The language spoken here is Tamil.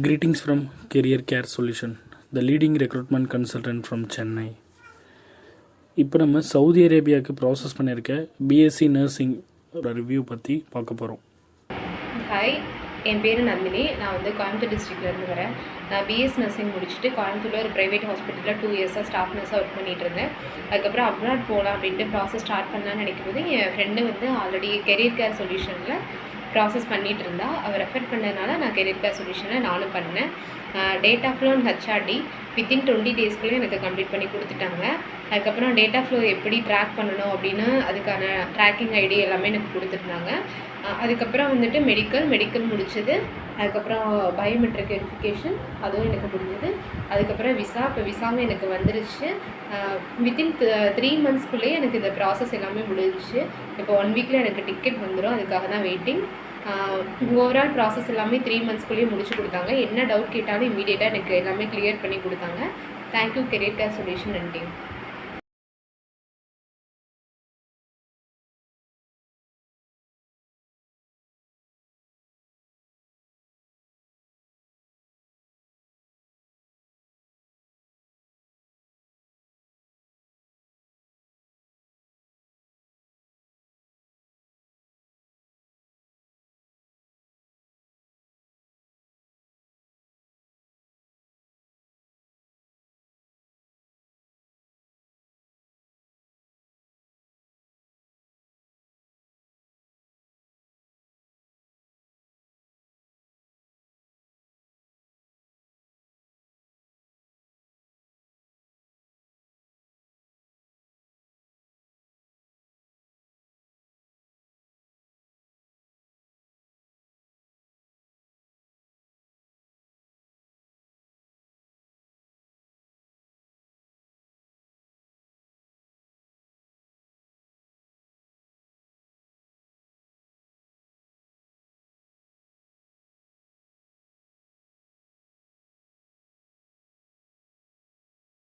Greetings from Career Care Solution, the leading recruitment consultant from Chennai. இப்போ நம்ம சவுதி அரேபியாவுக்கு ப்ராசஸ் பண்ணியிருக்க பிஎஸ்சி நர்சிங் ரிவ்யூ பற்றி பார்க்க போகிறோம். ஹாய், என் பேர் நந்தினி. நான் வந்து கோயம்புத்தூர் டிஸ்ட்ரிக்ட்லேருந்து வரேன். நான் பிஎஸ் நர்சிங் முடிச்சுட்டு கோயம்புத்தூரில் ஒரு ப்ரைவேட் ஹாஸ்பிட்டலில் 2 இயர்ஸாக ஸ்டாஃப் நர்ஸாக ஒர்க் பண்ணிகிட்டு இருந்தேன். அதுக்கப்புறம் அப்ராட் போகலாம் அப்படின்ட்டு ப்ராசஸ் ஸ்டார்ட் பண்ணலான்னு நினைக்கும்போது என் ஃப்ரெண்டு வந்து ஆல்ரெடி கெரியர் கேர் சொல்யூஷனில் ப்ராசஸ் பண்ணிகிட்டு இருந்தா. அவர் ரெஃபர் பண்ணதுனால நான் கெரியர் கேர் சொல்யூஷனில் நானும் பண்ணேன். Data flow and HRD within 20 டேஸ்க்குள்ளே எனக்கு கம்ப்ளீட் பண்ணி கொடுத்துட்டாங்க. அதுக்கப்புறம் டேட்டா ஃப்ளோ எப்படி ட்ராக் பண்ணணும் அப்படின்னு அதுக்கான ட்ராக்கிங் ஐடி எல்லாமே எனக்கு கொடுத்துருந்தாங்க. அதுக்கப்புறம் வந்துட்டு மெடிக்கல் முடிச்சது. அதுக்கப்புறம் பயோமெட்ரிக் வெரிஃபிகேஷன் அதுவும் எனக்கு முடிஞ்சது. அதுக்கப்புறம் இப்போ விசாவும் எனக்கு வந்துருச்சு. வித்தின் 3 மந்த்ஸ்க்குள்ளேயே எனக்கு இந்த ப்ராசஸ் எல்லாமே முடிஞ்சிச்சு. இப்போ 1 வீக்கில் எனக்கு டிக்கெட் வந்துடும். அதுக்காக தான் வெயிட்டிங். ஓவரால் ப்ராசஸ் எல்லாமே 3 மந்த்ஸ்க்குள்ளேயே முடிச்சு கொடுத்தாங்க. என்ன டவுட் கேட்டாலும் இமீடியட்டாக எனக்கு எல்லாமே கிளியர் பண்ணி கொடுத்தாங்க. Thank you career care solution and team.